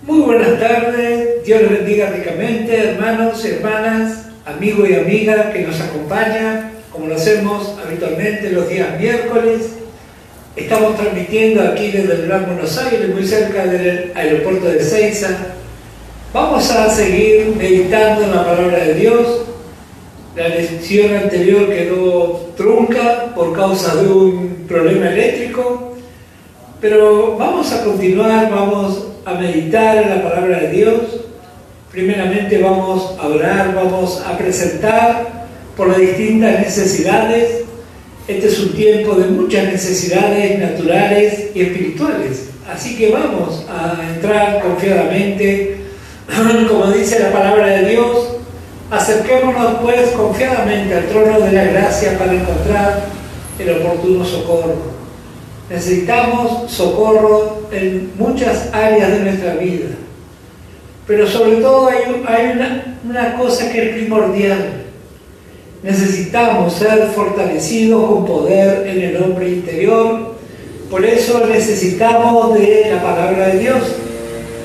Muy buenas tardes, Dios les bendiga ricamente, hermanos y hermanas, amigos y amigas que nos acompañan, como lo hacemos habitualmente los días miércoles. Estamos transmitiendo aquí desde el Gran Buenos Aires, muy cerca del aeropuerto de Ezeiza. Vamos a seguir meditando en la palabra de Dios. La lección anterior quedó trunca por causa de un problema eléctrico, pero vamos a continuar, vamos a meditar en la palabra de Dios. Primeramente vamos a orar, vamos a presentar por las distintas necesidades. Este es un tiempo de muchas necesidades naturales y espirituales, así que vamos a entrar confiadamente, como dice la palabra de Dios. Acerquémonos pues confiadamente al trono de la gracia para encontrar el oportuno socorro. Necesitamos socorro en muchas áreas de nuestra vida, pero sobre todo hay una cosa que es primordial. Necesitamos ser fortalecidos con poder en el hombre interior. Por eso necesitamos de la palabra de Dios,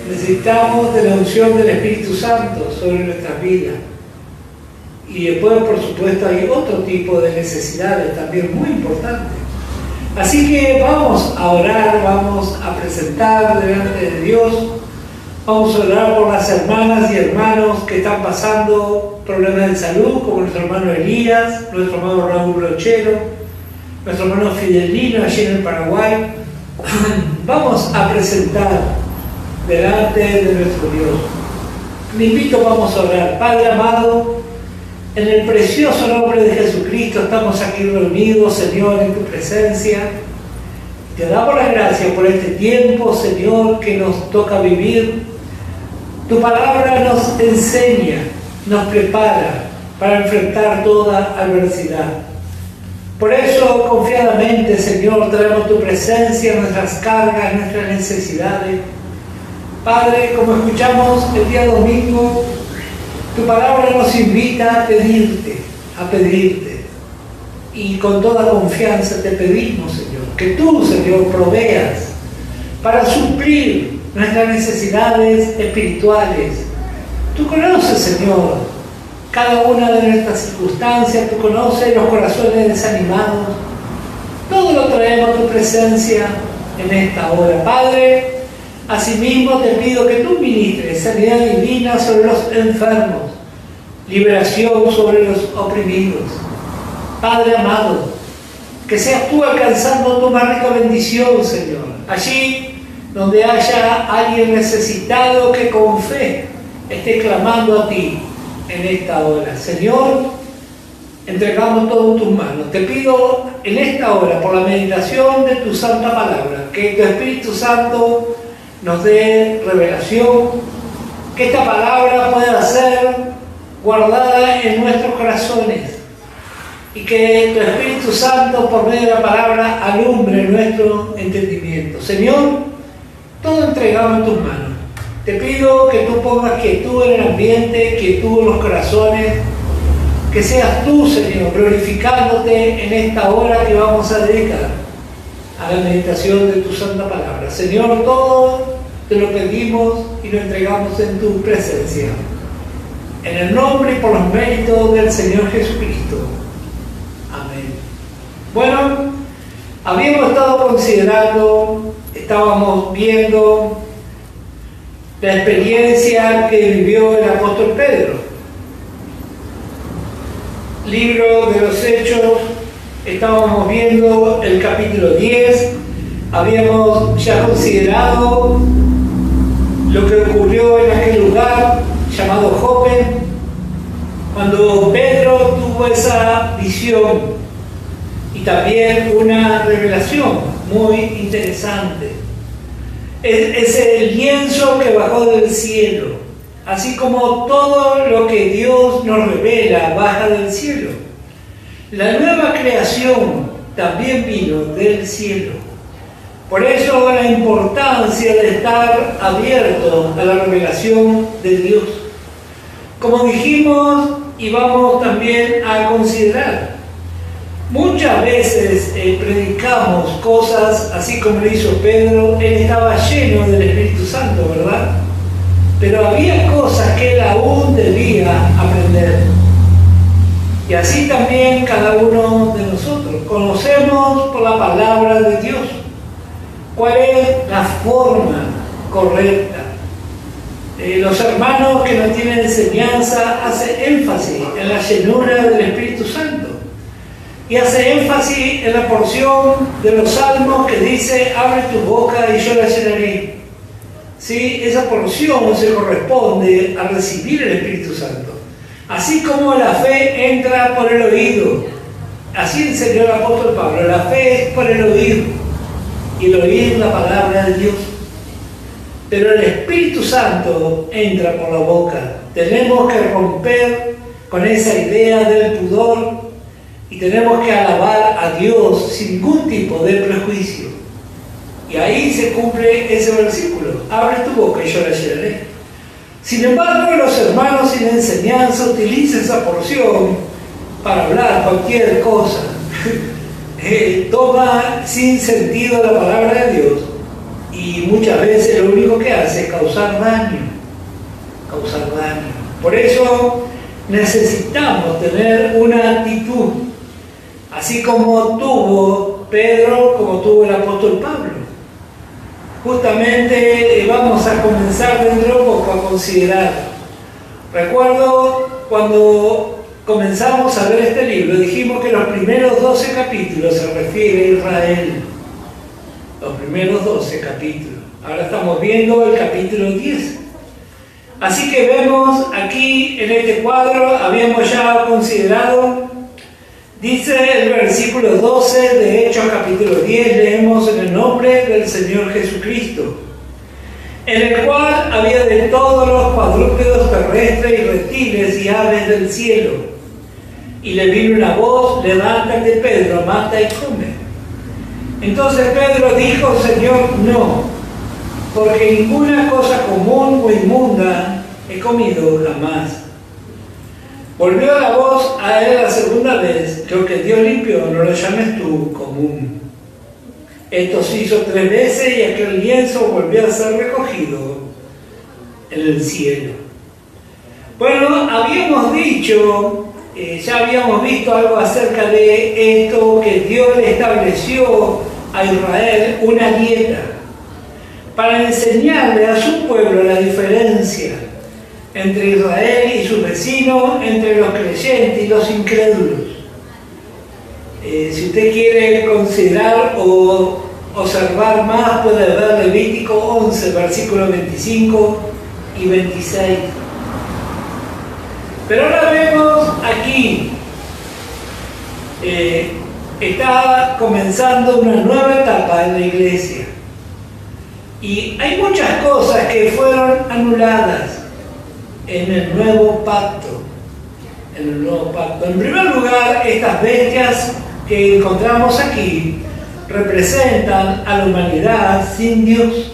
necesitamos de la unción del Espíritu Santo sobre nuestras vidas. Y después, por supuesto, hay otro tipo de necesidades también muy importantes. Así que vamos a orar, vamos a presentar delante de Dios, vamos a orar por las hermanas y hermanos que están pasando problemas de salud, como nuestro hermano Elías, nuestro hermano Raúl Brochero, nuestro hermano Fidelino allí en el Paraguay. Vamos a presentar delante de nuestro Dios. Me invito, vamos a orar. Padre amado, en el precioso nombre de Jesucristo estamos aquí reunidos, Señor, en tu presencia. Te damos las gracias por este tiempo, Señor, que nos toca vivir. Tu palabra nos enseña, nos prepara para enfrentar toda adversidad. Por eso, confiadamente, Señor, traemos tu presencia, nuestras cargas, nuestras necesidades. Padre, como escuchamos el día domingo, tu palabra nos invita a pedirte, y con toda confianza te pedimos, Señor, que tú, Señor, proveas para suplir nuestras necesidades espirituales. Tú conoces, Señor, cada una de nuestras circunstancias, tú conoces los corazones desanimados. Todo lo traemos a tu presencia en esta hora. Padre, asimismo te pido que tú ministres sanidad divina sobre los enfermos, liberación sobre los oprimidos. Padre amado, que seas tú alcanzando tu más rica bendición, Señor. Allí donde haya alguien necesitado que con fe esté clamando a ti en esta hora. Señor, entregamos todo en tus manos. Te pido en esta hora, por la meditación de tu santa palabra, que tu Espíritu Santo nos dé revelación, que esta palabra pueda ser guardada en nuestros corazones y que tu Espíritu Santo, por medio de la palabra, alumbre nuestro entendimiento. Señor, todo entregado en tus manos. Te pido que tú pongas quietud en el ambiente, quietud en los corazones, que seas tú, Señor, glorificándote en esta hora que vamos a dedicar a la meditación de tu santa palabra. Señor, todo te lo pedimos y lo entregamos en tu presencia. En el nombre y por los méritos del Señor Jesucristo. Amén. Bueno, habíamos estado considerando, estábamos viendo la experiencia que vivió el apóstol Pedro. Libro de los Hechos, estábamos viendo el capítulo 10, habíamos ya considerado lo que ocurrió en aquel lugar llamado Jope, cuando Pedro tuvo esa visión y también una revelación muy interesante. Es el lienzo que bajó del cielo, así como todo lo que Dios nos revela baja del cielo. La nueva creación también vino del cielo. Por eso la importancia de estar abierto a la revelación de Dios. Como dijimos y vamos también a considerar, muchas veces predicamos cosas así como lo hizo Pedro. Él estaba lleno del Espíritu Santo, ¿verdad? pero había cosas que él aún debía aprender. Y así también cada uno de nosotros. Conocemos por la palabra de Dios cuál es la forma correcta. Los hermanos que no tienen enseñanza hacen énfasis en la llenura del Espíritu Santo y hace énfasis en la porción de los salmos que dice: abre tu boca y yo la llenaré. ¿Sí? Esa porción se corresponde a recibir el Espíritu Santo. Así como la fe entra por el oído, así enseñó el apóstol Pablo, la fe es por el oído y el oír la palabra de Dios. Pero el Espíritu Santo entra por la boca. Tenemos que romper con esa idea del pudor y tenemos que alabar a Dios sin ningún tipo de prejuicio. Y ahí se cumple ese versículo: abre tu boca y yo la llenaré. Sin embargo, los hermanos sin enseñanza utilizan esa porción para hablar cualquier cosa. Toma sin sentido la palabra de Dios y muchas veces lo único que hace es causar daño. Por eso necesitamos tener una actitud, así como tuvo Pedro, como tuvo el apóstol Pablo. Justamente vamos a comenzar dentro de poco a considerar. Recuerdo cuando comenzamos a ver este libro, dijimos que los primeros 12 capítulos se refiere a Israel. Los primeros 12 capítulos. Ahora estamos viendo el capítulo 10. Así que vemos aquí en este cuadro, habíamos ya considerado, dice el versículo 12 de Hechos capítulo 10, leemos: en el nombre del Señor Jesucristo, en el cual había de todos los cuadrúpedos terrestres y reptiles y aves del cielo. Y le vino una voz: levántate, Pedro, mata y come. Entonces Pedro dijo: Señor, no, porque ninguna cosa común o inmunda he comido jamás. Volvió la voz a él la segunda vez: lo que Dios limpió, no lo llames tú común. Esto se hizo 3 veces y aquel lienzo volvió a ser recogido en el cielo. Bueno, habíamos dicho, ya habíamos visto algo acerca de esto, que Dios le estableció a Israel una dieta para enseñarle a su pueblo la diferencia entre Israel y sus vecinos, entre los creyentes y los incrédulos. Si usted quiere considerar o observar más, puede ver Levítico 11, versículos 25 y 26. Pero ahora vemos aquí, está comenzando una nueva etapa en la iglesia. Y hay muchas cosas que fueron anuladas en el nuevo pacto. En primer lugar, estas bestias que encontramos aquí representan a la humanidad sin Dios.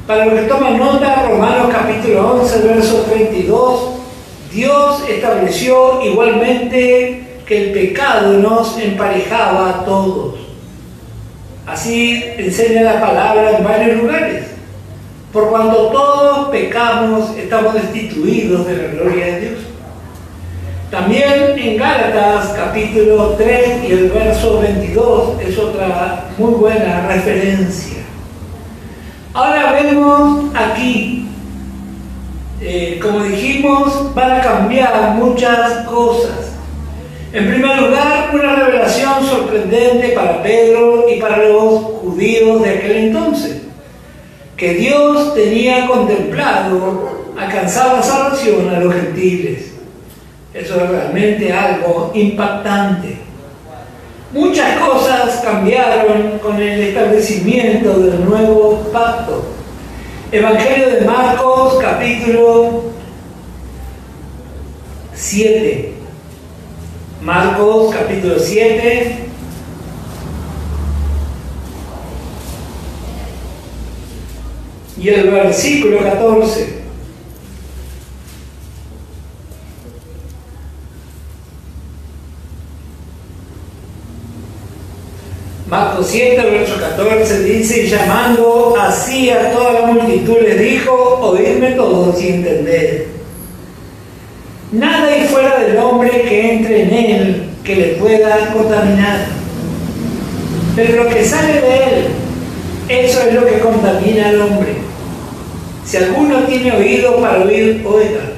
Para los que toman nota, Romanos capítulo 11, verso 32, Dios estableció igualmente que el pecado nos emparejaba a todos. Así enseña la palabra en varios lugares. Por cuanto todos pecamos, estamos destituidos de la gloria de Dios. También en Gálatas capítulo 3 y el verso 22 es otra muy buena referencia. Ahora vemos aquí, como dijimos, van a cambiar muchas cosas. En primer lugar, una revelación sorprendente para Pedro y para los judíos de aquel entonces, que Dios tenía contemplado alcanzar la salvación a los gentiles. Eso es realmente algo impactante. Muchas cosas cambiaron con el establecimiento del nuevo pacto. Evangelio de Marcos, capítulo 7. Marcos, capítulo 7. Y el versículo 14. Marcos Actos 7, verso 14 dice: y llamando así a toda la multitud les dijo: oídme todos y entended. Nada hay fuera del hombre que entre en él que le pueda contaminar. Pero lo que sale de él, eso es lo que contamina al hombre. Si alguno tiene oído para oír, oiga.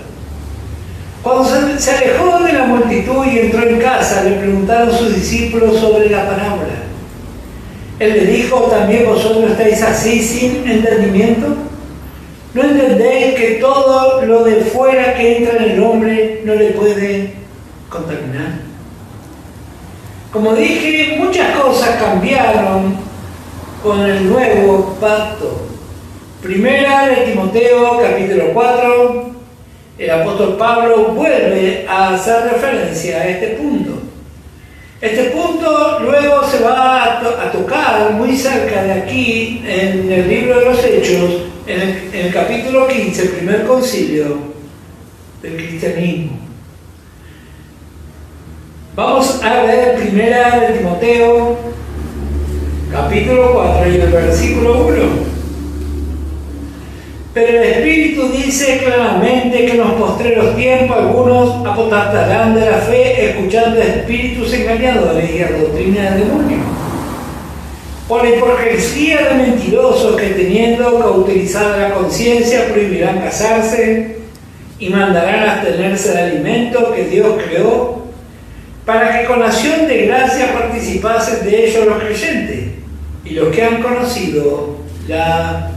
Cuando se alejó de la multitud y entró en casa, le preguntaron sus discípulos sobre la parábola. Él les dijo: ¿también vosotros estáis así sin entendimiento? ¿No entendéis que todo lo de fuera que entra en el hombre no le puede contaminar? Como dije, muchas cosas cambiaron con el nuevo pacto. Primera de Timoteo, capítulo 4, el apóstol Pablo vuelve a hacer referencia a este punto. Este punto luego se va a tocar muy cerca de aquí en el libro de los Hechos, en el capítulo 15, el primer concilio del cristianismo. Vamos a ver primera de Timoteo, capítulo 4 y el versículo 1. Pero el Espíritu dice claramente que en los postreros tiempos algunos apostatarán de la fe, escuchando espíritus engañadores y a doctrina de demonios. Por la hipocresía de mentirosos que, teniendo cauterizada la conciencia, prohibirán casarse y mandarán abstenerse de alimentos que Dios creó, para que con acción de gracia participasen de ellos los creyentes y los que han conocido la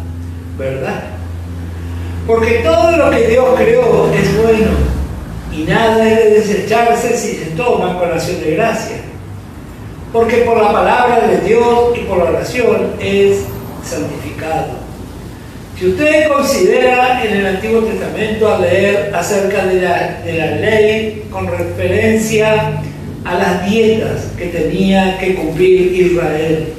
verdad. Porque todo lo que Dios creó es bueno, y nada es de desecharse si se toma con acción de gracia. Porque por la palabra de Dios y por la oración es santificado. Si usted considera en el Antiguo Testamento al leer acerca de la ley con referencia a las dietas que tenía que cumplir Israel,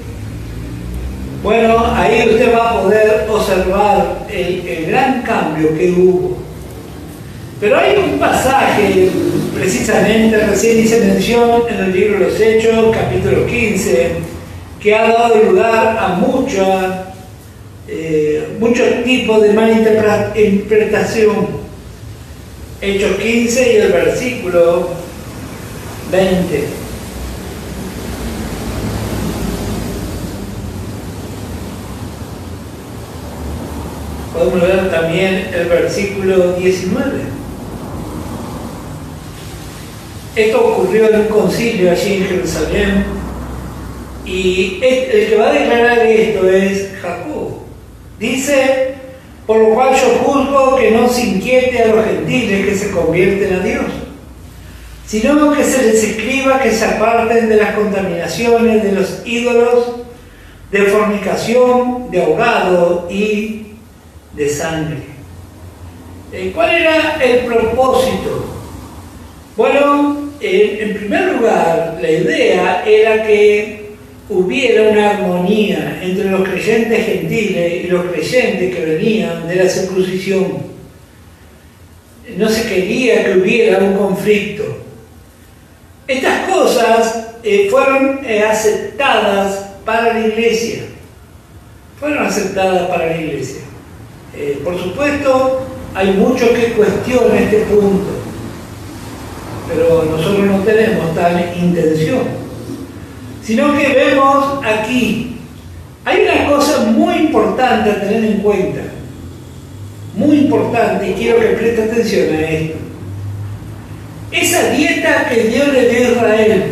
bueno, ahí usted va a poder observar el gran cambio que hubo. Pero hay un pasaje, precisamente, recién hice mención en el libro de los Hechos, capítulo 15, que ha dado lugar a muchos tipos de malinterpretación. Hechos 15 y el versículo 20. Podemos ver también el versículo 19. Esto ocurrió en un concilio allí en Jerusalén, y el que va a declarar esto es Jacob. Dice: por lo cual yo juzgo que no se inquiete a los gentiles que se convierten a Dios, sino que se les escriba que se aparten de las contaminaciones de los ídolos, de fornicación, de ahogado y de sangre. ¿Cuál era el propósito? Bueno, en primer lugar, la idea era que hubiera una armonía entre los creyentes gentiles y los creyentes que venían de la circuncisión. No se quería que hubiera un conflicto. Estas cosas fueron aceptadas para la iglesia. Fueron aceptadas para la iglesia. Por supuesto, hay mucho que cuestiona este punto, pero nosotros no tenemos tal intención, sino que vemos aquí, hay una cosa muy importante a tener en cuenta, muy importante, y quiero que preste atención a esto. Esa dieta que Dios le dio a Israel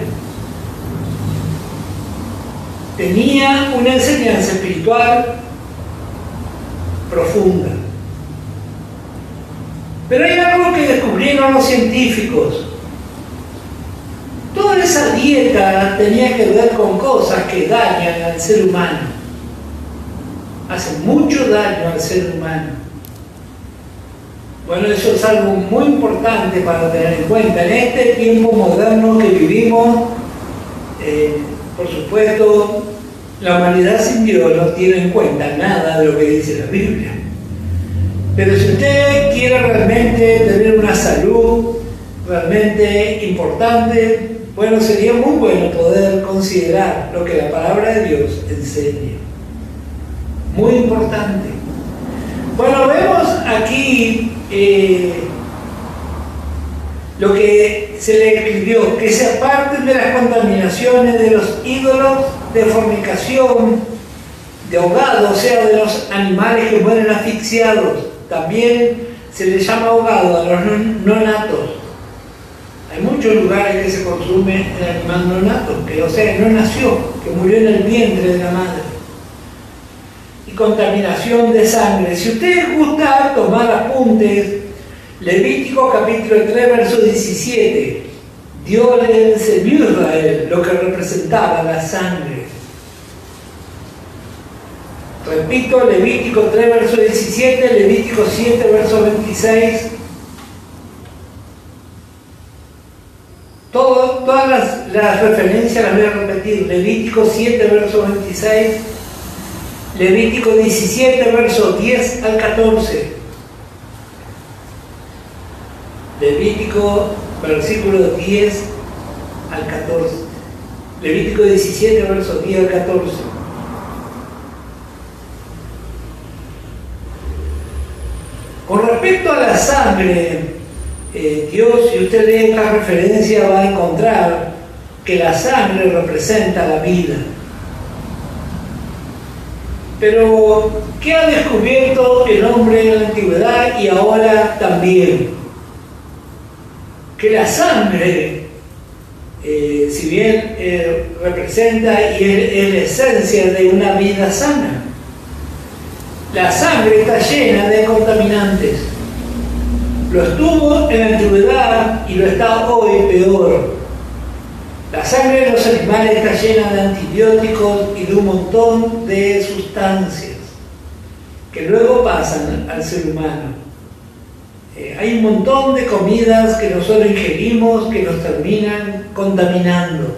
tenía una enseñanza espiritual profunda. Pero hay algo que descubrieron los científicos. Toda esa dieta tenía que ver con cosas que dañan al ser humano. Hacen mucho daño al ser humano. Bueno, eso es algo muy importante para tener en cuenta. En este tiempo moderno que vivimos, por supuesto, la humanidad sin Dios no tiene en cuenta nada de lo que dice la Biblia. Pero si usted quiere realmente tener una salud realmente importante, Bueno, sería muy bueno poder considerar lo que la palabra de Dios enseña. Muy importante. Bueno, vemos aquí lo que se le escribió, que se aparten de las contaminaciones de los ídolos, de fornicación, de ahogado, o sea, de los animales que mueren asfixiados. También se les llama ahogado a los no natos. Hay muchos lugares que se consume el animal no nato, que, o sea, no nació, que murió en el vientre de la madre. Y contaminación de sangre. Si ustedes gustan tomar apuntes, Levítico capítulo 3, verso 17. Dios le enseñó a Israel lo que representaba la sangre. Repito, Levítico 3, verso 17, Levítico 7, verso 26. Todas las referencias las voy a repetir. Levítico 7, verso 26. Levítico 17, verso 10 al 14. Levítico, versículo 10 al 14. Levítico 17, verso 10 al 14. Con respecto a la sangre, Dios, si usted lee esta referencia, va a encontrar que la sangre representa la vida. Pero, ¿qué ha descubierto el hombre en la antigüedad y ahora también? Que la sangre, si bien representa y es la esencia de una vida sana, la sangre está llena de contaminantes. Lo estuvo en la antigüedad y lo está hoy peor. La sangre de los animales está llena de antibióticos y de un montón de sustancias que luego pasan al ser humano. Hay un montón de comidas que nosotros ingerimos que nos terminan contaminando.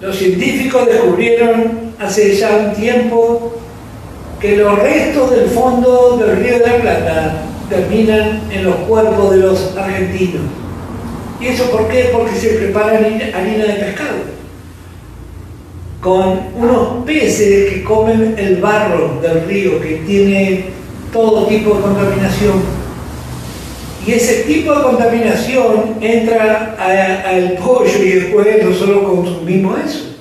Los científicos descubrieron hace ya un tiempo que los restos del fondo del Río de la Plata terminan en los cuerpos de los argentinos. ¿Y eso por qué? Porque se prepara harina de pescado con unos peces que comen el barro del río, que tiene todo tipo de contaminación. Y ese tipo de contaminación entra al pollo y después nosotros consumimos eso.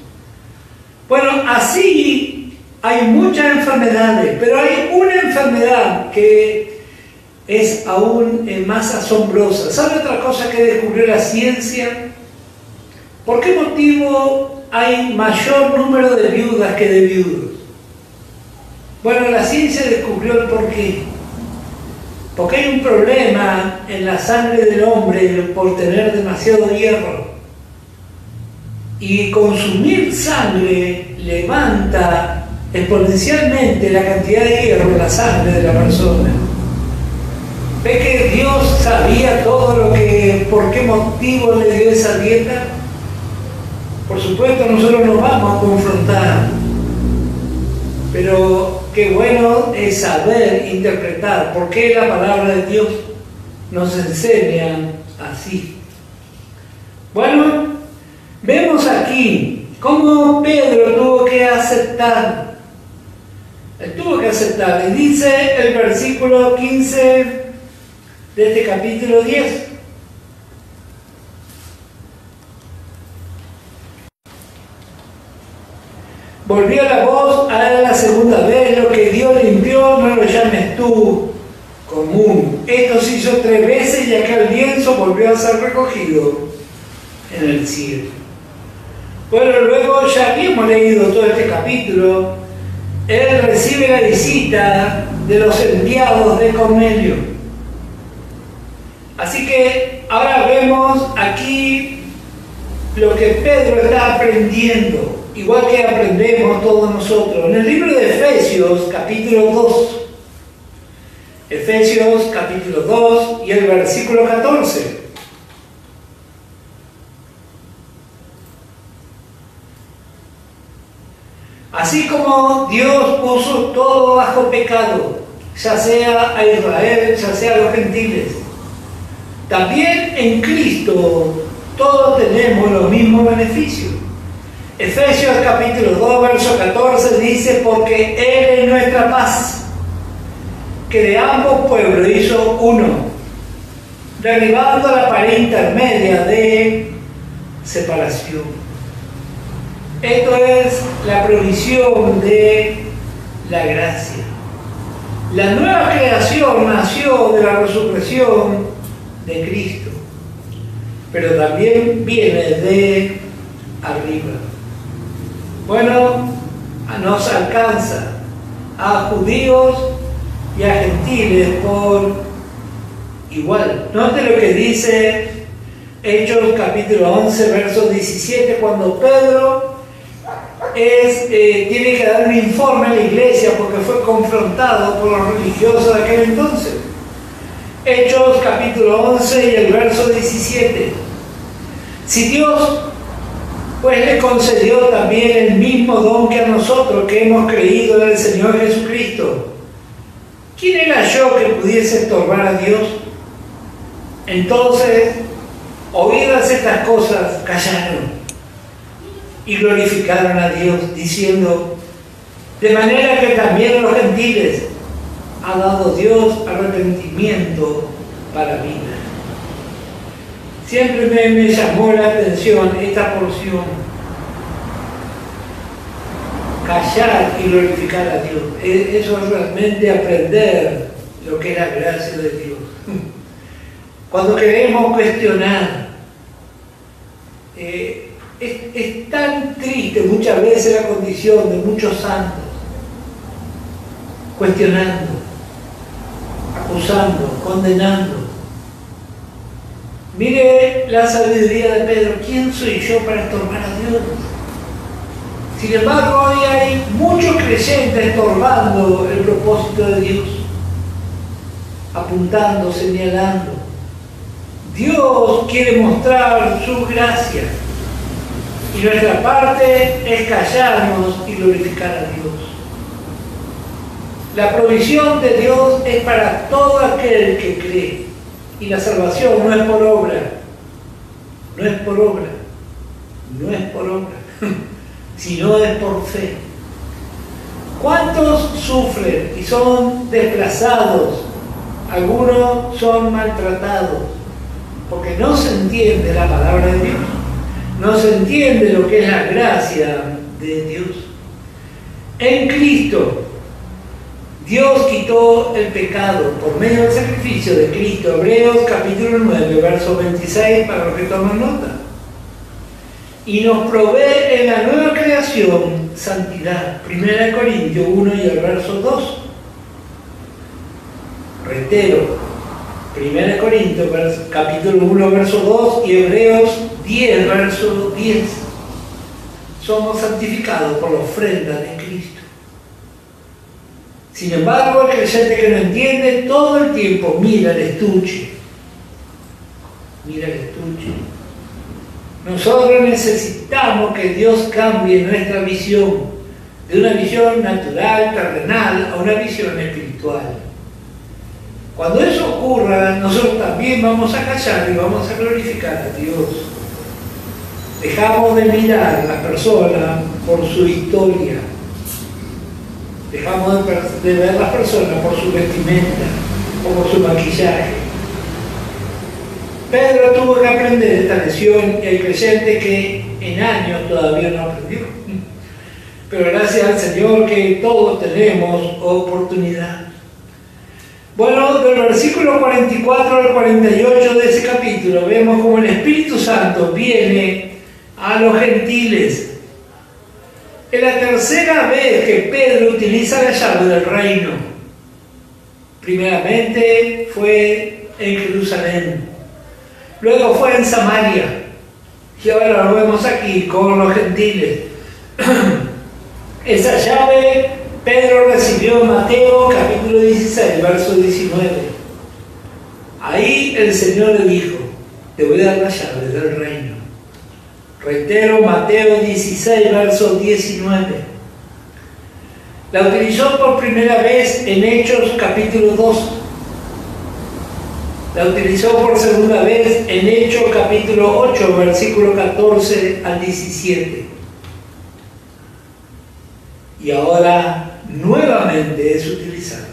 Bueno, así hay muchas enfermedades, pero hay una enfermedad que es aún más asombrosa. ¿Sabe otra cosa que descubrió la ciencia? ¿Por qué motivo hay mayor número de viudas que de viudos? Bueno, la ciencia descubrió el porqué. Porque hay un problema en la sangre del hombre por tener demasiado hierro. Y consumir sangre levanta exponencialmente la cantidad de hierro en la sangre de la persona. ¿Ve que Dios sabía todo por qué motivo le dio esa dieta? Por supuesto, nosotros nos vamos a confrontar, pero qué bueno es saber interpretar por qué la palabra de Dios nos enseña así. Bueno, vemos aquí cómo Pedro tuvo que aceptar. Él tuvo que aceptar, y dice el versículo 15 de este capítulo 10. Volvió la voz a la segunda vez: lo que Dios limpió no lo llames tú común. Esto se hizo 3 veces y aquel lienzo volvió a ser recogido en el cielo. Bueno, luego ya habíamos leído todo este capítulo. Él recibe la visita de los enviados de Cornelio. Así que ahora vemos aquí lo que Pedro está aprendiendo, igual que aprendemos todos nosotros. En el libro de Efesios, capítulo 2, Efesios, capítulo 2 y el versículo 14. Así como Dios puso todo bajo pecado, ya sea a Israel, ya sea a los gentiles, también en Cristo todos tenemos los mismos beneficios. Efesios capítulo 2, verso 14 dice: porque Él es nuestra paz, que de ambos pueblos hizo uno, derribando la pared intermedia de separación. Esto es la provisión de la gracia. La nueva creación nació de la resurrección de Cristo, pero también viene de arriba. Bueno, nos alcanza a judíos y a gentiles por igual. Note lo que dice Hechos capítulo 11, verso 17, cuando Pedro tiene que dar un informe a la iglesia porque fue confrontado por los religiosos de aquel entonces. Hechos capítulo 11 y el verso 17. Si Dios pues le concedió también el mismo don que a nosotros que hemos creído en el Señor Jesucristo, ¿quién era yo que pudiese estorbar a Dios? Entonces, oídas estas cosas, callaron y glorificaron a Dios, diciendo: de manera que también los gentiles ha dado Dios arrepentimiento para vida. Siempre me llamó la atención esta porción: callar y glorificar a Dios. Eso es realmente aprender lo que es la gracia de Dios. Cuando queremos cuestionar, es tan triste muchas veces la condición de muchos santos, cuestionando, acusando, condenando. Mire la sabiduría de Pedro: ¿quién soy yo para estorbar a Dios? Sin embargo, hoy hay muchos creyentes estorbando el propósito de Dios, apuntando, señalando. Dios quiere mostrar su gracia y nuestra parte es callarnos y glorificar a Dios. La provisión de Dios es para todo aquel que cree, y la salvación no es por obra, no es por obra, no es por obra, sino es por fe. ¿Cuántos sufren y son desplazados? Algunos son maltratados porque no se entiende la palabra de Dios, no se entiende lo que es la gracia de Dios. En Cristo, Dios quitó el pecado por medio del sacrificio de Cristo. Hebreos capítulo 9, verso 26, para los que toman nota. Y nos provee en la nueva creación santidad. 1 Corintios 1 y el verso 2. Reitero, 1 Corintios capítulo 1, verso 2 y Hebreos 10, verso 10. Somos santificados por la ofrenda de Cristo. Sin embargo, el creyente que no entiende todo el tiempo mira el estuche. Mira el estuche. Nosotros necesitamos que Dios cambie nuestra visión, de una visión natural, terrenal, a una visión espiritual. Cuando eso ocurra, nosotros también vamos a callar y vamos a glorificar a Dios. Dejamos de mirar a la persona por su historia. Dejamos de ver a las personas por su vestimenta o por su maquillaje. Pedro tuvo que aprender esta lección y hay creyentes que en años todavía no aprendió. Pero gracias al Señor que todos tenemos oportunidad. Bueno, del versículo 44 al 48 de ese capítulo vemos como el Espíritu Santo viene a los gentiles. Es la tercera vez que Pedro utiliza la llave del reino. Primeramente fue en Jerusalén, luego fue en Samaria y ahora lo vemos aquí con los gentiles. Esa llave Pedro recibió en Mateo capítulo 16, verso 19. Ahí el Señor le dijo: te voy a dar la llave del reino. Reitero, Mateo 16, verso 19. La utilizó por primera vez en Hechos capítulo 2. La utilizó por segunda vez en Hechos capítulo 8, versículo 14 al 17. Y ahora nuevamente es utilizada.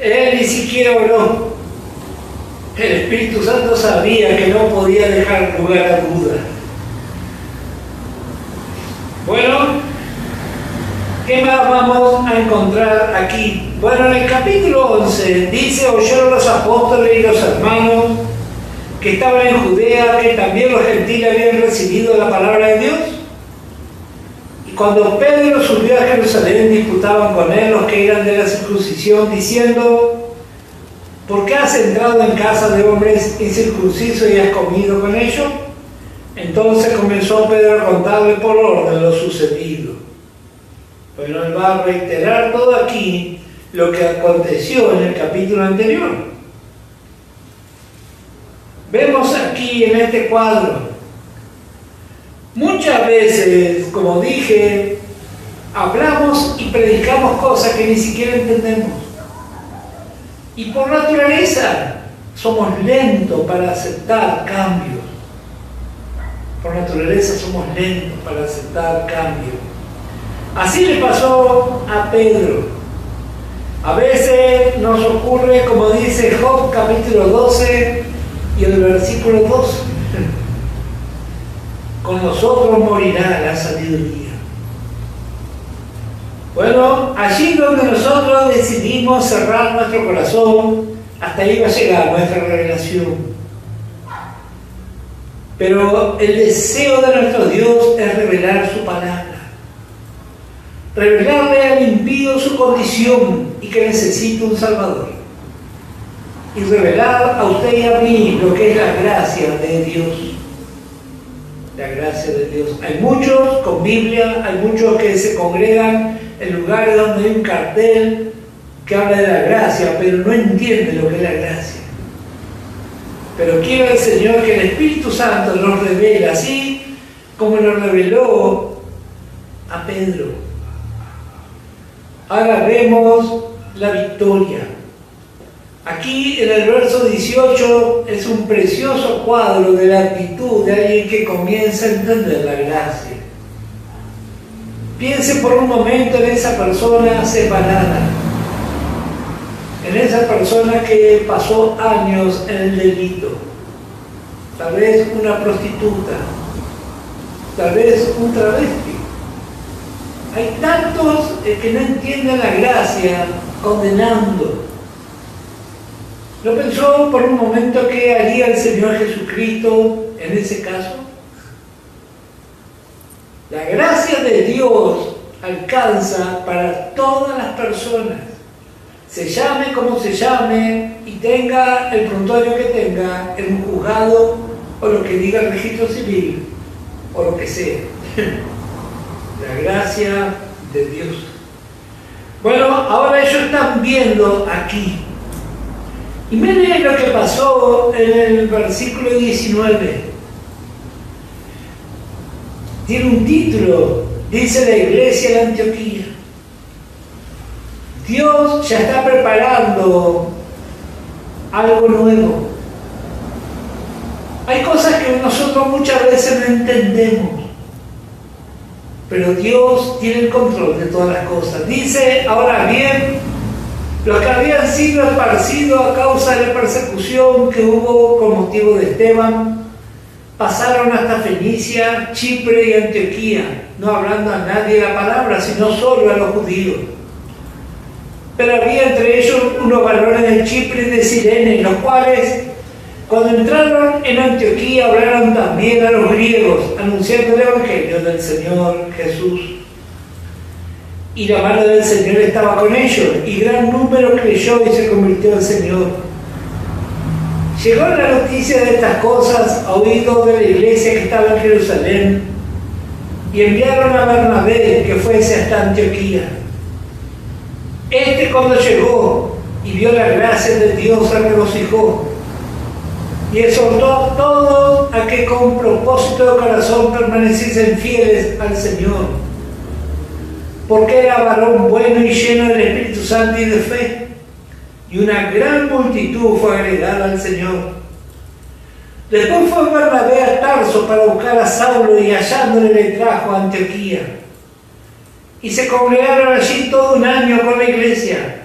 Él ni siquiera oró. El Espíritu Santo sabía que no podía dejar lugar a duda. Bueno, ¿qué más vamos a encontrar aquí? Bueno, en el capítulo 11 dice: oyeron los apóstoles y los hermanos que estaban en Judea que también los gentiles habían recibido la palabra de Dios. Y cuando Pedro subió a Jerusalén, disputaban con él los que eran de la circuncisión, diciendo: ¿por qué has entrado en casa de hombres incircuncisos y has comido con ellos? Entonces comenzó Pedro a contarle por orden lo sucedido. Pero él va a reiterar todo aquí lo que aconteció en el capítulo anterior. Vemos aquí en este cuadro, muchas veces, como dije, hablamos y predicamos cosas que ni siquiera entendemos. Y por naturaleza somos lentos para aceptar cambios. Por naturaleza somos lentos para aceptar cambios. Así le pasó a Pedro. A veces nos ocurre, como dice Job capítulo 12 y el versículo 12. Con nosotros morirá la sabiduría. Bueno, allí donde nosotros decidimos cerrar nuestro corazón, hasta ahí va a llegar nuestra revelación. Pero el deseo de nuestro Dios es revelar su palabra. Revelarle al impío su condición y que necesita un Salvador. Y revelar a usted y a mí lo que es la gracia de Dios. La gracia de Dios. Hay muchos con Biblia, hay muchos que se congregan en lugares donde hay un cartel que habla de la gracia, pero no entienden lo que es la gracia. Pero quiere el Señor que el Espíritu Santo nos revele, así como nos reveló a Pedro. Ahora vemos la victoria. Aquí en el verso 18 es un precioso cuadro de la actitud de alguien que comienza a entender la gracia. Piense por un momento en esa persona separada, en esa persona que pasó años en el delito, tal vez una prostituta, tal vez un travesti. Hay tantos que no entienden la gracia condenando. ¿No pensó por un momento que haría el Señor Jesucristo en ese caso? La gracia de Dios alcanza para todas las personas, se llame como se llame y tenga el prontuario que tenga, en un juzgado o lo que diga el registro civil o lo que sea. La gracia de Dios. Bueno, ahora ellos están viendo aquí. Y miren lo que pasó en el versículo 19. Tiene un título, dice la iglesia de Antioquía. Dios ya está preparando algo nuevo. Hay cosas que nosotros muchas veces no entendemos, pero Dios tiene el control de todas las cosas. Dice, ahora bien, los que habían sido esparcidos a causa de la persecución que hubo con motivo de Esteban, pasaron hasta Fenicia, Chipre y Antioquía, no hablando a nadie la palabra, sino solo a los judíos. Pero había entre ellos unos varones de Chipre y de Cirene, los cuales, cuando entraron en Antioquía, hablaron también a los griegos, anunciando el Evangelio del Señor Jesús. Y la mano del Señor estaba con ellos, y gran número creyó y se convirtió al Señor. Llegó la noticia de estas cosas a oídos de la iglesia que estaba en Jerusalén, y enviaron a Bernabé que fuese hasta Antioquía. Este, cuando llegó y vio la gracia de Dios, se regocijó y exhortó a todos a que con propósito de corazón permaneciesen fieles al Señor, porque era varón bueno y lleno del Espíritu Santo y de fe, y una gran multitud fue agregada al Señor. Después fue Bernabé a Tarso para buscar a Saulo y hallándole le trajo a Antioquía. Y se congregaron allí todo un año con la iglesia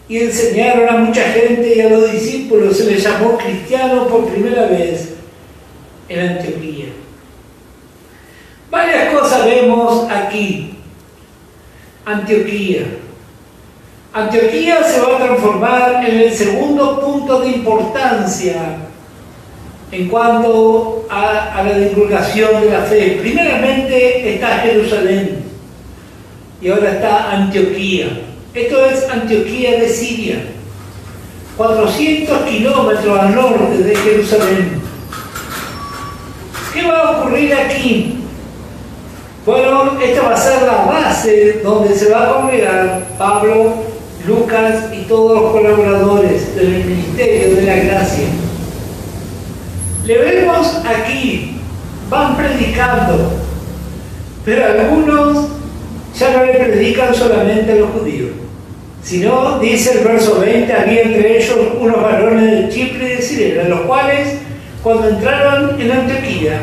y enseñaron a mucha gente, y a los discípulos se les llamó cristianos por primera vez en Antioquía. Varias cosas vemos aquí. Antioquía. Antioquía se va a transformar en el segundo punto de importancia en cuanto a la divulgación de la fe. Primeramente está Jerusalén y ahora está Antioquía. Esto es Antioquía de Siria, 400 kilómetros al norte de Jerusalén. ¿Qué va a ocurrir aquí? Bueno, esta va a ser la base donde se va a congregar Pablo, Lucas y todos los colaboradores del ministerio de la gracia. Le vemos aquí, van predicando, pero algunos ya no le predican solamente a los judíos, sino, dice el verso 20, había entre ellos unos varones de Chipre y de Cirene, los cuales, cuando entraron en Antioquía,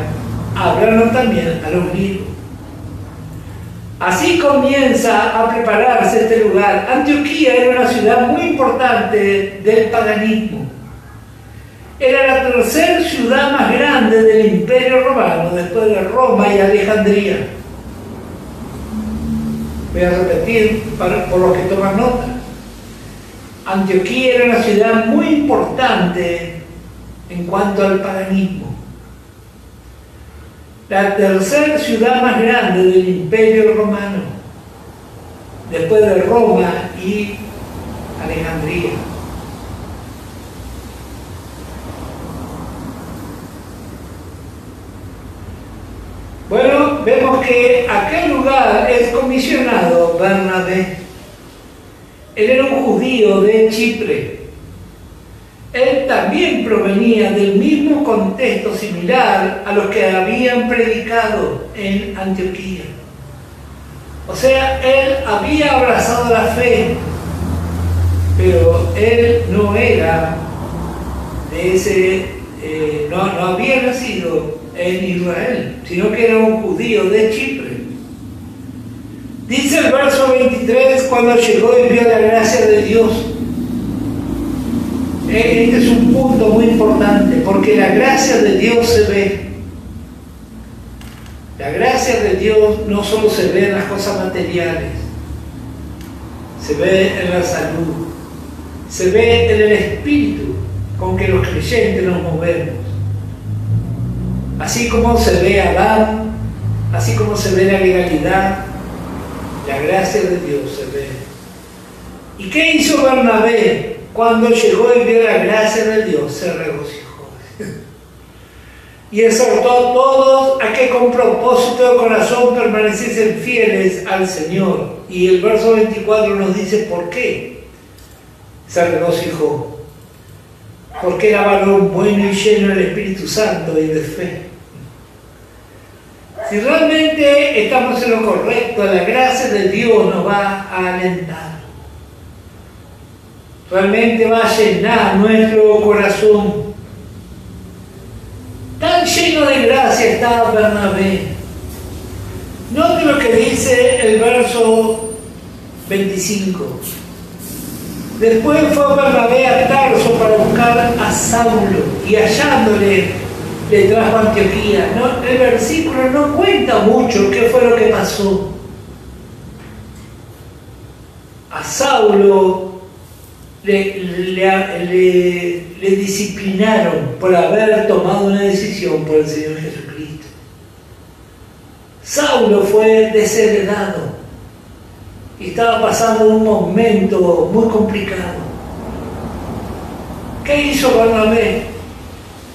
hablaron también a los griegos. Así comienza a prepararse este lugar. Antioquía era una ciudad muy importante del paganismo. Era la tercera ciudad más grande del Imperio Romano, después de Roma y Alejandría. Voy a repetir por los que toman nota. Antioquía era una ciudad muy importante en cuanto al paganismo. La tercera ciudad más grande del Imperio Romano, después de Roma y Alejandría. Bueno, vemos que aquel lugar es comisionado Bernabé. Él era un judío de Chipre. Él también provenía del mismo contexto similar a los que habían predicado en Antioquía. O sea, él había abrazado la fe, pero él no era de ese, no había nacido en Israel, sino que era un judío de Chipre. Dice el verso 23, cuando llegó y vio la gracia de Dios. Este es un punto muy importante, porque la gracia de Dios se ve. La gracia de Dios no solo se ve en las cosas materiales, se ve en la salud, se ve en el espíritu con que los creyentes nos movemos. Así como se ve a Adán, así como se ve la legalidad, la gracia de Dios se ve. ¿Y qué hizo Bernabé? Cuando llegó y vio la gracia de Dios, se regocijó. Y exhortó a todos a que con propósito de corazón permaneciesen fieles al Señor. Y el verso 24 nos dice por qué se regocijó. Porque era varón bueno y lleno del Espíritu Santo y de fe. Si realmente estamos en lo correcto, la gracia de Dios nos va a alentar. Realmente va a llenar nuestro corazón. Tan lleno de gracia estaba Bernabé. Note lo que dice el verso 25. Después fue Bernabé a Tarso para buscar a Saulo, y hallándole le trajo a Antioquía. No, el versículo no cuenta mucho qué fue lo que pasó. A Saulo le disciplinaron por haber tomado una decisión por el Señor Jesucristo. Saulo fue desheredado y estaba pasando un momento muy complicado. ¿Qué hizo Bernabé?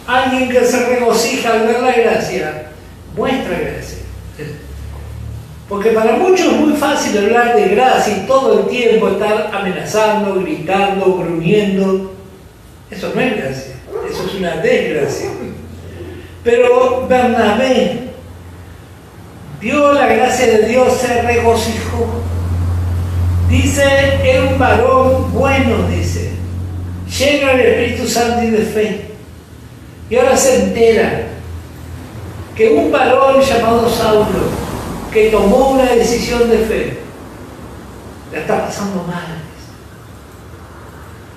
Alguien que se regocija al ver la gracia, muestra gracia. Porque para muchos es muy fácil hablar de gracia y todo el tiempo estar amenazando, gritando, gruñendo. Eso no es gracia, eso es una desgracia. Pero Bernabé vio la gracia de Dios, se regocijó. Dice, era un varón bueno, dice. lleno del Espíritu Santo y de fe. Y ahora se entera que un varón llamado Saulo, que tomó una decisión de fe, la está pasando mal.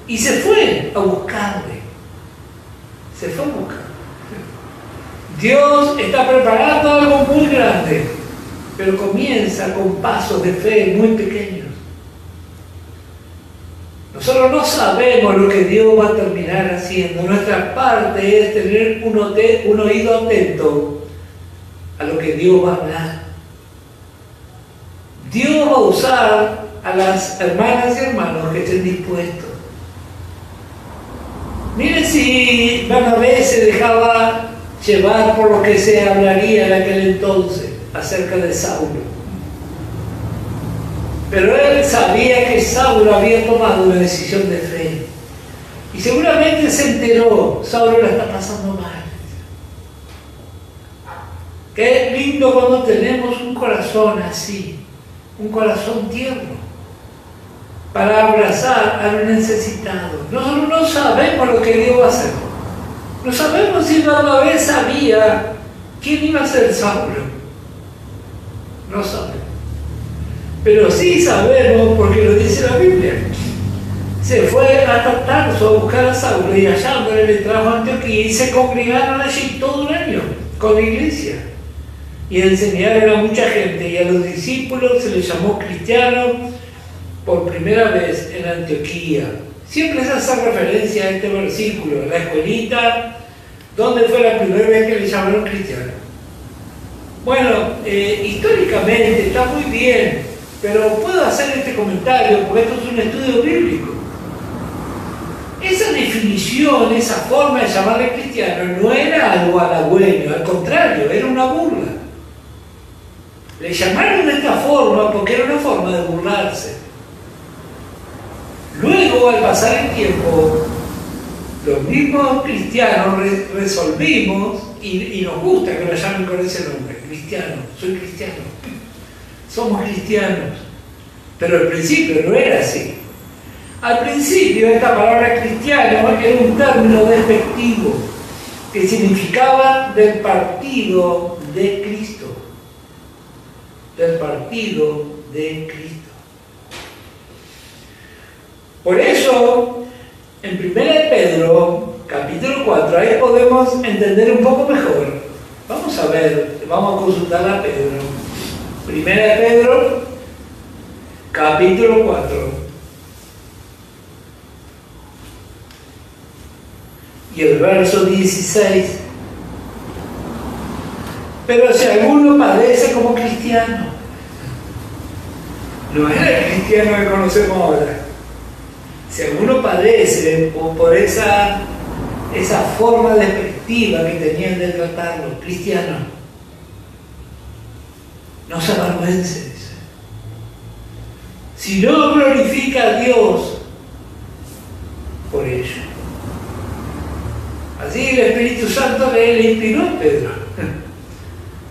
Y se fue a buscarle. Se fue a buscar. Dios está preparando algo muy grande, pero comienza con pasos de fe muy pequeños. Nosotros no sabemos lo que Dios va a terminar haciendo. Nuestra parte es tener un oído atento a lo que Dios va a hablar. Dios va a usar a las hermanas y hermanos que estén dispuestos. Miren si Bernabé se dejaba llevar por lo que se hablaría en aquel entonces acerca de Saulo. Pero él sabía que Saulo había tomado una decisión de fe. Y seguramente se enteró, Saulo la está pasando mal. Qué lindo cuando tenemos un corazón así, un corazón tierno, para abrazar a los necesitados. Nosotros no sabemos lo que Dios va a hacer. No sabemos si Bernabé sabía quién iba a ser Saulo. No sabemos. Pero sí sabemos, porque lo dice la Biblia. Se fue a Tarso a buscar a Saulo y hallándole le trajo a Antioquía y se congregaron allí todo un año con la iglesia. Y enseñaron a mucha gente y a los discípulos se les llamó cristianos por primera vez en Antioquía. Siempre se hace referencia a este versículo, la escuelita, donde fue la primera vez que le llamaron cristianos. Bueno, históricamente está muy bien, pero puedo hacer este comentario porque esto es un estudio bíblico. Esa definición, esa forma de llamarle cristiano no era algo halagüeño, al contrario, era una burla. Le llamaron de esta forma porque era una forma de burlarse. Luego, al pasar el tiempo, los mismos cristianos resolvimos, y nos gusta que lo llamen con ese nombre, cristiano, soy cristiano, somos cristianos. Pero al principio no era así. Al principio esta palabra cristiano era un término despectivo que significaba del partido de Cristo. Del partido de Cristo. Por eso, en 1 Pedro, capítulo 4, ahí podemos entender un poco mejor. Vamos a ver, vamos a consultar a Pedro. 1 Pedro, capítulo 4. Y el verso 16. Pero si alguno padece como cristiano, no es el cristiano que conocemos ahora. Si alguno padece por esa forma despectiva que tenían de tratarlo, cristiano, no se avergüence, dice. Si no glorifica a Dios por ello. Así el Espíritu Santo le inspiró a Pedro.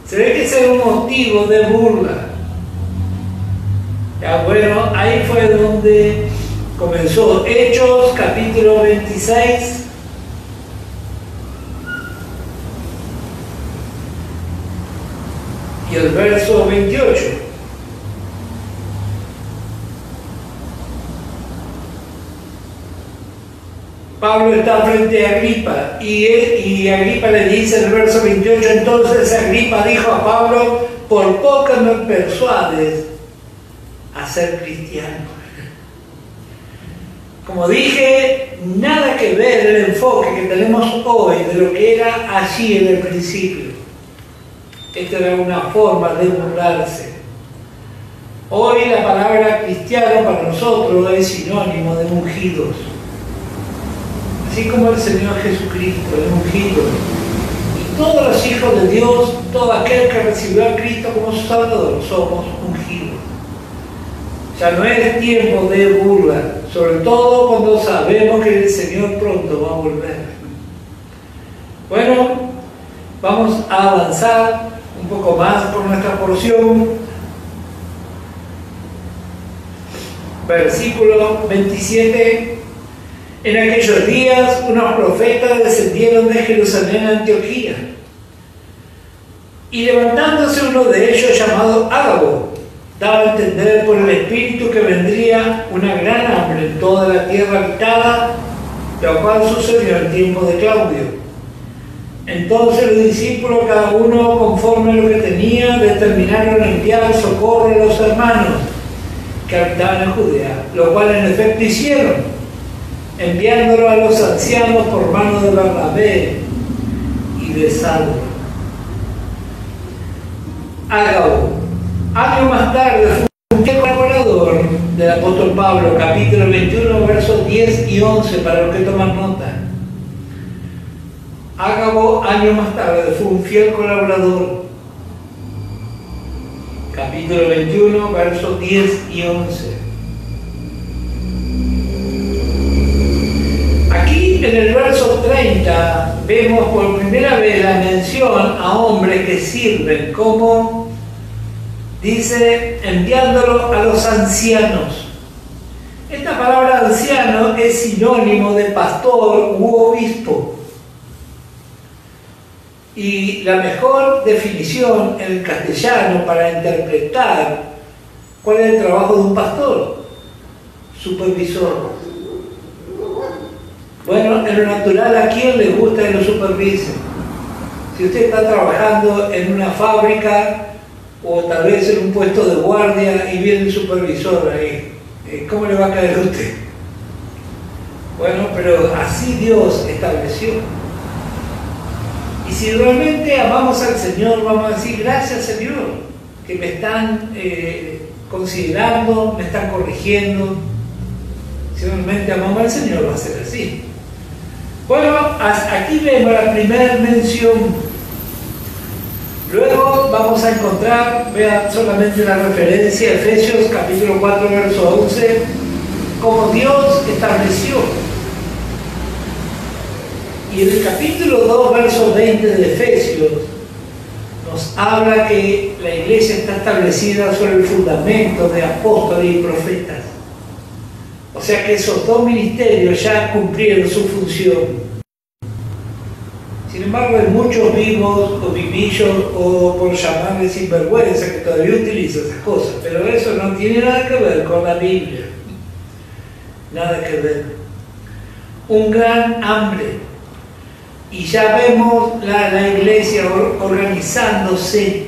Se ve que ese es un motivo de burla. Ya, bueno, ahí fue donde comenzó. Hechos, capítulo 26. Y el verso 28. Pablo está frente a Agripa y Agripa le dice en el verso 28, entonces Agripa dijo a Pablo, por poco me persuades a ser cristiano. Como dije, nada que ver el enfoque que tenemos hoy de lo que era allí en el principio. Esta era una forma de burlarse. Hoy la palabra cristiano para nosotros es sinónimo de ungidos. Así como el Señor Jesucristo, el ungido. Y todos los hijos de Dios, todo aquel que recibió a Cristo como su Salvador, somos ungidos. Ya no es tiempo de burla, sobre todo cuando sabemos que el Señor pronto va a volver. Bueno, vamos a avanzar un poco más por nuestra porción. Versículo 27. En aquellos días, unos profetas descendieron de Jerusalén a Antioquía. Y levantándose uno de ellos, llamado Ágabo, daba a entender por el Espíritu que vendría una gran hambre en toda la tierra habitada, lo cual sucedió en el tiempo de Claudio. Entonces los discípulos, cada uno conforme a lo que tenía, determinaron enviar socorro a los hermanos que habitaban en Judea, lo cual en efecto hicieron, enviándolo a los ancianos por mano de Bernabé y de Saulo. Ágabo, años más tarde, fue un fiel colaborador del apóstol Pablo, capítulo 21, versos 10 y 11, para los que toman nota. Ágabo, años más tarde, fue un fiel colaborador. Capítulo 21, versos 10 y 11. Aquí en el verso 30 vemos por primera vez la mención a hombres que sirven, como dice, enviándolo a los ancianos. Esta palabra anciano es sinónimo de pastor u obispo. Y la mejor definición en el castellano para interpretar cuál es el trabajo de un pastor: supervisor. Bueno, en lo natural, ¿a quién le gusta que lo supervisen? Si usted está trabajando en una fábrica o tal vez en un puesto de guardia y viene el supervisor ahí, ¿cómo le va a caer a usted? Bueno, pero así Dios estableció. Y si realmente amamos al Señor, vamos a decir: gracias, Señor, que me están considerando, me están corrigiendo. Si realmente amamos al Señor, va a ser así. Bueno, aquí vemos la primera mención. Luego vamos a encontrar, vean solamente la referencia, Efesios capítulo 4, verso 11, como Dios estableció. Y en el capítulo 2, verso 20 de Efesios, nos habla que la iglesia está establecida sobre el fundamento de apóstoles y profetas. O sea que esos dos ministerios ya cumplieron su función. Sin embargo, hay muchos vivos o vivillos, o por llamarles sinvergüenza, que todavía utilizan esas cosas, pero eso no tiene nada que ver con la Biblia. Nada que ver. Un gran hambre. Y ya vemos la iglesia organizándose.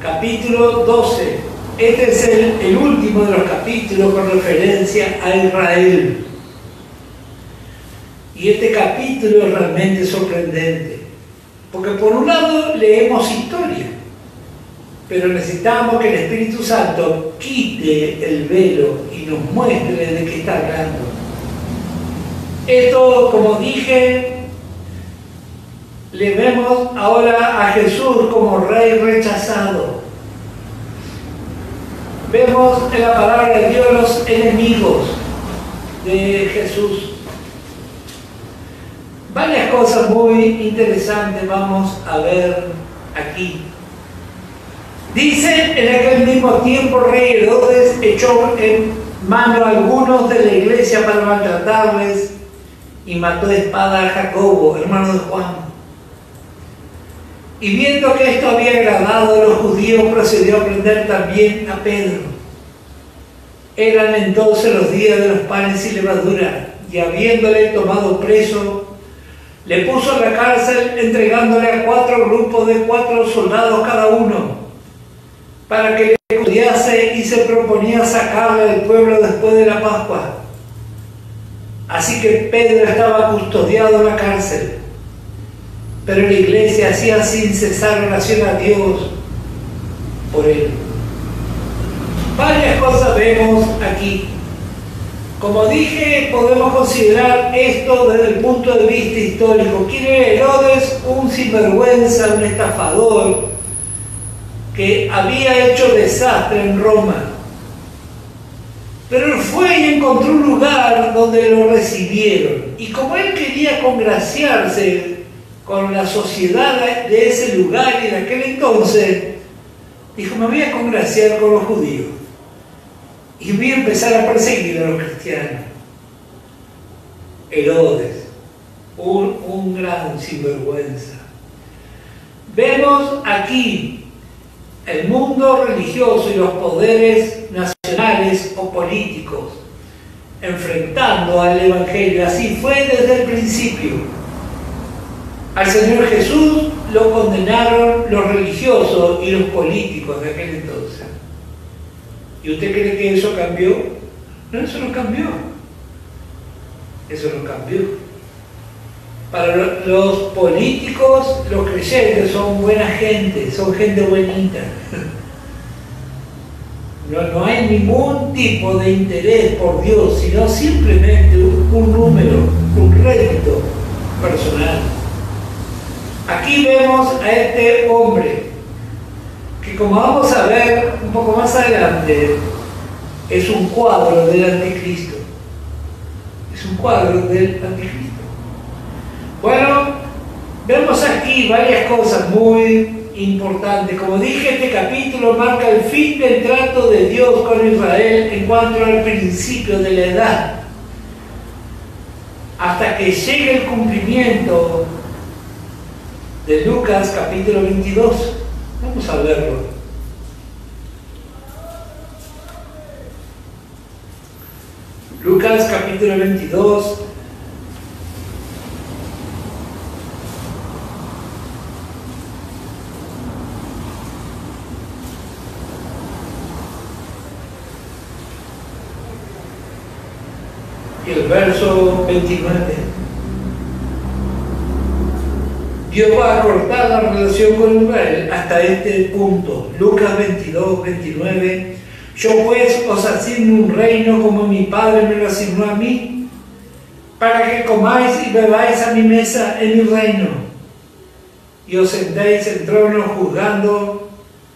Capítulo 12. Este es el último de los capítulos con referencia a Israel. Y este capítulo es realmente sorprendente. Porque por un lado leemos historia, pero necesitamos que el Espíritu Santo quite el velo y nos muestre de qué está hablando. Esto, como dije, le vemos ahora a Jesús como rey rechazado. Vemos en la palabra de Dios los enemigos de Jesús. Varias cosas muy interesantes vamos a ver aquí. Dice: en aquel mismo tiempo rey Herodes echó en mano a algunos de la iglesia para maltratarles y mató de espada a Jacobo, hermano de Juan. Y viendo que esto había agradado a los judíos, procedió a prender también a Pedro. Eran entonces los días de los panes y levadura, y habiéndole tomado preso, le puso en la cárcel, entregándole a 4 grupos de 4 soldados cada uno, para que le custodiase, y se proponía sacarle del pueblo después de la Pascua. Así que Pedro estaba custodiado en la cárcel, pero la iglesia hacía sin cesar oración a Dios por él. Varias cosas vemos aquí. Como dije, podemos considerar esto desde el punto de vista histórico. ¿Quién era Herodes? Un sinvergüenza, un estafador que había hecho desastre en Roma. Pero él fue y encontró un lugar donde lo recibieron. Y como él quería congraciarse con la sociedad de ese lugar y de aquel entonces, dijo: me voy a congraciar con los judíos y voy a empezar a perseguir a los cristianos. Herodes, un gran sinvergüenza. Vemos aquí el mundo religioso y los poderes nacionales o políticos enfrentando al Evangelio. Así fue desde el principio. Al Señor Jesús lo condenaron los religiosos y los políticos de aquel entonces. ¿Y usted cree que eso cambió? No, eso no cambió. Eso no cambió. Para los políticos, los creyentes son buena gente, son gente buenita. No hay ningún tipo de interés por Dios, sino simplemente un número, un rédito personal. Aquí vemos a este hombre, que como vamos a ver un poco más adelante, es un cuadro del anticristo. Es un cuadro del anticristo. Bueno, vemos aquí varias cosas muy importantes. Como dije, este capítulo marca el fin del trato de Dios con Israel en cuanto al principio de la edad, hasta que llegue el cumplimiento de Lucas capítulo 22. Vamos a verlo. Lucas capítulo 22. Y el verso 29. Dios va a cortar la relación con Israel hasta este punto. Lucas 22, 29. Yo pues os asigno un reino como mi Padre me lo asignó a mí, para que comáis y bebáis a mi mesa en mi reino, y os sentéis en tronos juzgando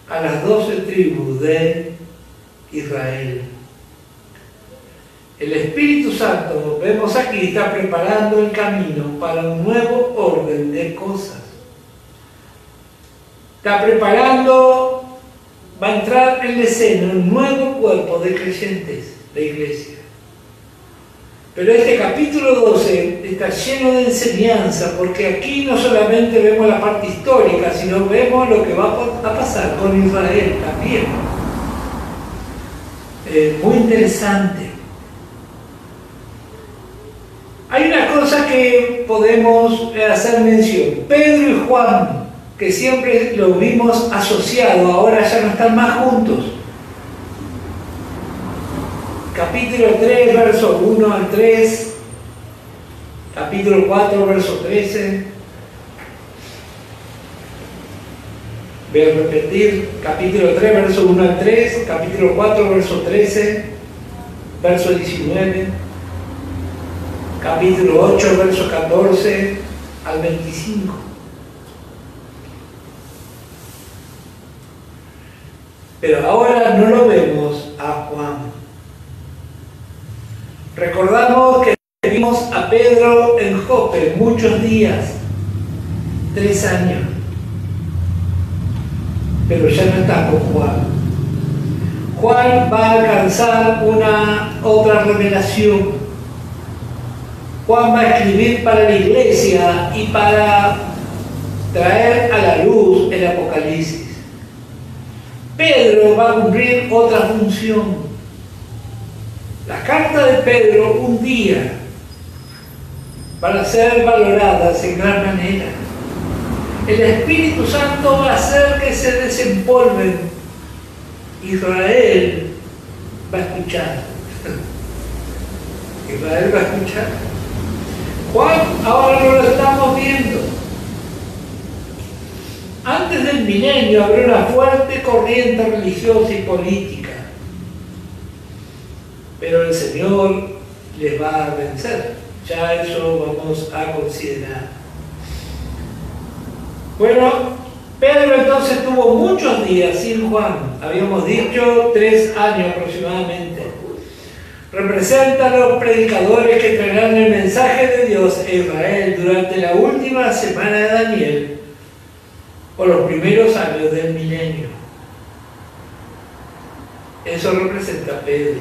a las 12 tribus de Israel. El Espíritu Santo, vemos aquí, está preparando el camino para un nuevo orden de cosas. Está preparando, va a entrar en la escena un nuevo cuerpo de creyentes, de iglesia. Pero este capítulo 12 está lleno de enseñanza, porque aquí no solamente vemos la parte histórica, sino vemos lo que va a pasar con Israel también. Muy interesante. Hay una cosa que podemos hacer mención. Pedro y Juan, que siempre lo vimos asociados, ahora ya no están más juntos. Capítulo 3, verso 1 al 3. Capítulo 4, verso 13. Voy a repetir. Capítulo 3, verso 1 al 3. Capítulo 4, verso 13. Verso 19. Capítulo 8, verso 14 al 25. Pero ahora no lo vemos a Juan. Recordamos que vimos a Pedro en Jope muchos días, 3 años. Pero ya no está con Juan. Juan va a alcanzar una otra revelación. Juan va a escribir para la iglesia y para traer a la luz el Apocalipsis. Pedro va a cumplir otra función. Las cartas de Pedro un día van a ser valoradas en gran manera. El Espíritu Santo va a hacer que se desempolven. Israel va a escuchar. Israel va a escuchar. Juan ahora no lo estamos viendo. Antes del milenio habrá una fuerte corriente religiosa y política, pero el Señor les va a vencer. Ya eso vamos a considerar. Bueno, Pedro entonces tuvo muchos días sin Juan. Habíamos dicho 3 años aproximadamente. Representa a los predicadores que traerán el mensaje de Dios a Israel durante la última semana de Daniel o los primeros años del milenio. Eso representa a Pedro.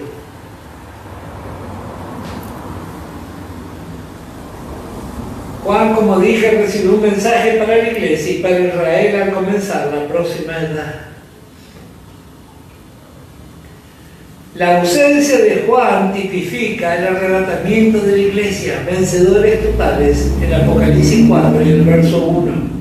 Juan, como dije, recibió un mensaje para la iglesia y para Israel al comenzar la próxima edad. La ausencia de Juan tipifica el arrebatamiento de la iglesia, vencedores totales, en Apocalipsis 4 y el verso 1.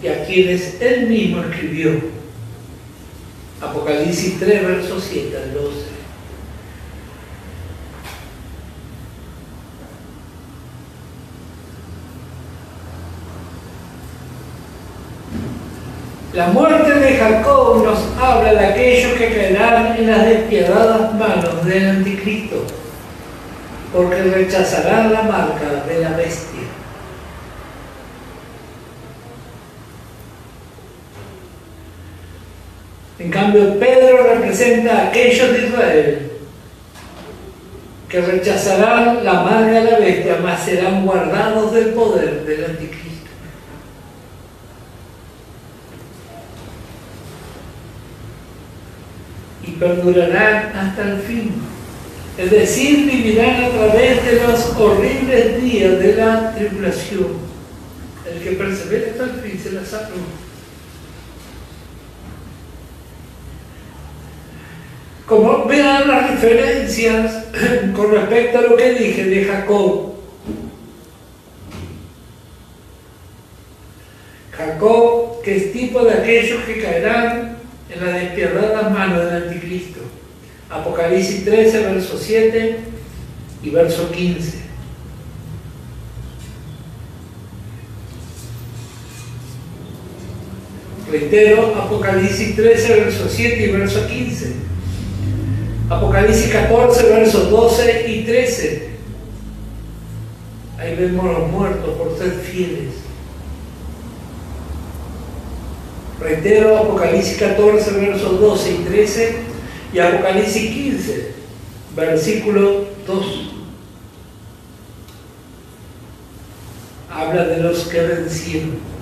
Y a quienes él mismo escribió. Apocalipsis 3, versos 7 al 12. La muerte de Jacob nos habla de aquellos que caerán en las despiadadas manos del anticristo, porque rechazarán la marca de la bestia. En cambio, Pedro representa a aquellos de Israel que rechazarán la marca de la bestia, mas serán guardados del poder del anticristo. Y perdurarán hasta el fin. Es decir, vivirán a través de los horribles días de la tribulación. El que persevera hasta el fin se la salva. Como vean las referencias con respecto a lo que dije de Jacob. Jacob, que es tipo de aquellos que caerán en la despiadada mano del anticristo. Apocalipsis 13, verso 7 y verso 15. Reitero, Apocalipsis 13, verso 7 y verso 15. Apocalipsis 14, versos 12 y 13. Ahí vemos a los muertos por ser fieles. Reitero, Apocalipsis 14, versos 12 y 13 y Apocalipsis 15, versículo 2. Habla de los que vencieron.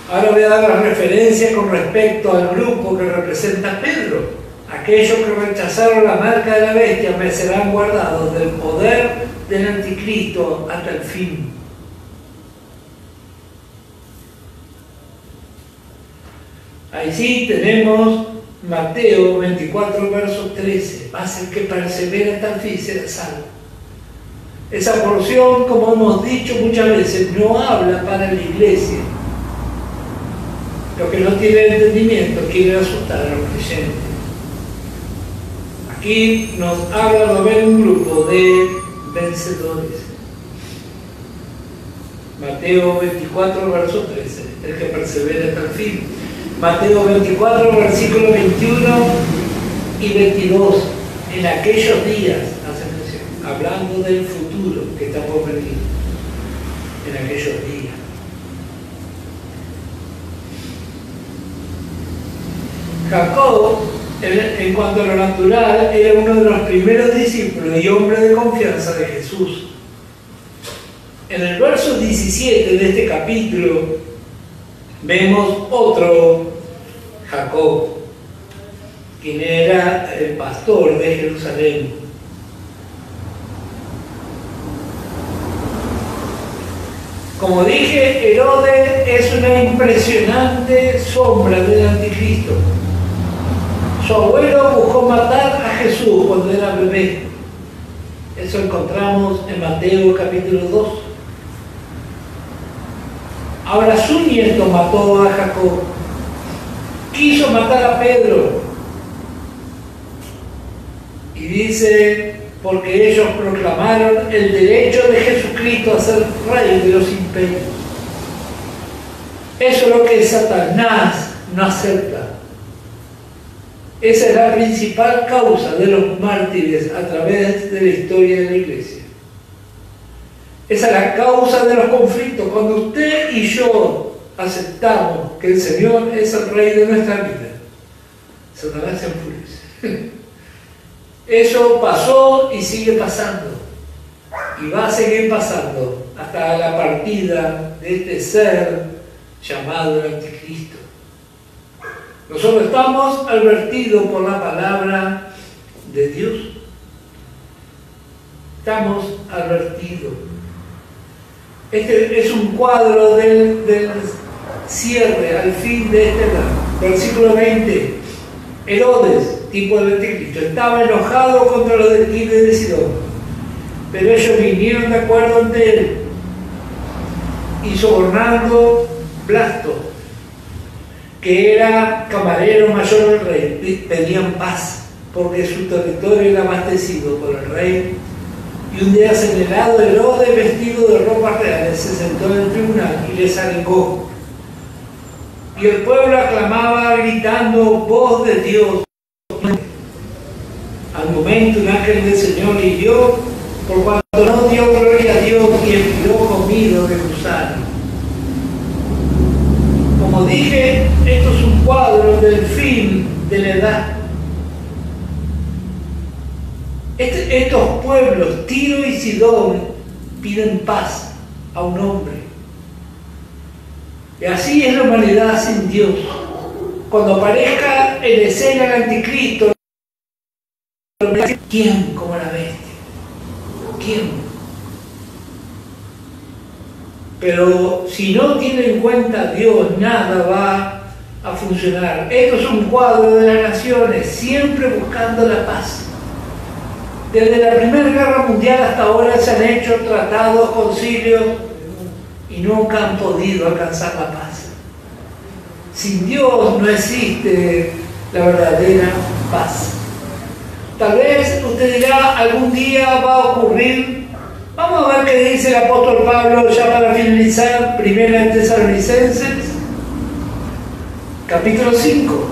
Ahora voy a dar la referencia con respecto al grupo que representa a Pedro. Aquellos que rechazaron la marca de la bestia me serán guardados del poder del anticristo hasta el fin. Ahí sí tenemos Mateo 24, verso 13. Mas el que persevera hasta el fin será salvo. Esa porción, como hemos dicho muchas veces, no habla para la iglesia. Lo que no tiene entendimiento quiere asustar a los creyentes. Aquí nos habla de haber un grupo de vencedores. Mateo 24, verso 13, el que persevera hasta el fin. Mateo 24, versículo 21 y 22, en aquellos días, hace mención, hablando del futuro que está por venir, en aquellos días. Jacob, en cuanto a lo natural, era uno de los primeros discípulos y hombre de confianza de Jesús. En el verso 17 de este capítulo vemos otro Jacob, quien era el pastor de Jerusalén. Como dije, Herodes es una impresionante sombra del anticristo. Su abuelo buscó matar a Jesús cuando era bebé. Eso encontramos en Mateo capítulo 2. Ahora su nieto mató a Jacob. Quiso matar a Pedro. Y dice, porque ellos proclamaron el derecho de Jesucristo a ser rey de los imperios. Eso es lo que Satanás no acepta. Esa es la principal causa de los mártires a través de la historia de la iglesia. Esa es la causa de los conflictos. Cuando usted y yo aceptamos que el Señor es el Rey de nuestra vida, Satanás se enfurece. Eso pasó y sigue pasando. y va a seguir pasando hasta la partida de este ser llamado el Anticristo. Nosotros estamos advertidos por la palabra de Dios. Estamos advertidos. Este es un cuadro del cierre, al fin de este versículo 20. Herodes, tipo del Anticristo, estaba enojado contra los de Tiro y de Sidón, pero ellos vinieron de acuerdo ante él y sobornando Blasto, que era camarero mayor del rey, pedían paz porque su territorio era abastecido por el rey. Y un día acelerado, Herodes, vestido de ropas reales, se sentó en el tribunal y les arengó. Y el pueblo aclamaba gritando: voz de Dios. Al momento un ángel del Señor le hirió, por cuanto no dio gloria a Dios y expiró comido de gusano. Como dije, esto es un cuadro del fin de la edad. Estos pueblos, Tiro y Sidón, piden paz a un hombre. Y así es la humanidad sin Dios. Cuando aparezca en escena el Anticristo, ¿quién como la bestia? ¿Quién? Pero si no tiene en cuenta a Dios, nada va a funcionar. Esto es un cuadro de las naciones, siempre buscando la paz. Desde la Primera Guerra Mundial hasta ahora se han hecho tratados, concilios, y nunca han podido alcanzar la paz. Sin Dios no existe la verdadera paz. Tal vez usted dirá, algún día va a ocurrir. Vamos a ver qué dice el apóstol Pablo ya para finalizar, Primera de Tesalonicenses, capítulo 5.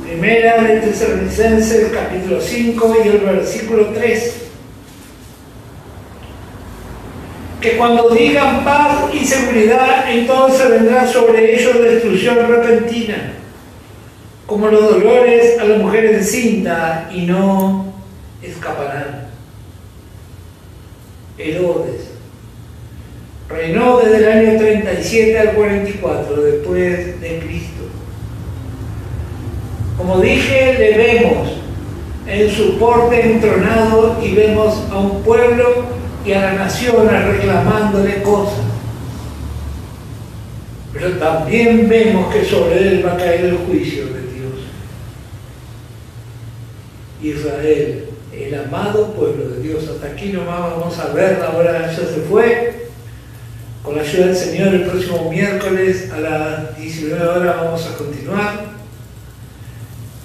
Primera de Tesalonicenses, capítulo 5 y el versículo 3. Que cuando digan paz y seguridad, entonces vendrá sobre ellos destrucción repentina, como los dolores a las mujeres encintas, y no escaparán. Herodes reinó desde el año 37 al 44 después de Cristo. Como dije, le vemos en su porte entronado y vemos a un pueblo y a las naciones reclamándole cosas. Pero también vemos que sobre él va a caer el juicio de Dios. Israel, el amado pueblo de Dios. Hasta aquí nomás vamos a ver, ahora ya se fue. Con la ayuda del Señor, el próximo miércoles a las 19 horas vamos a continuar.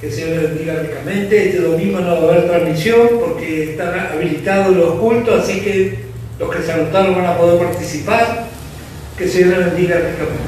Que el Señor les bendiga ricamente. Este domingo no va a haber transmisión porque están habilitados los cultos, así que los que se anotaron van a poder participar. Que el Señor les bendiga ricamente.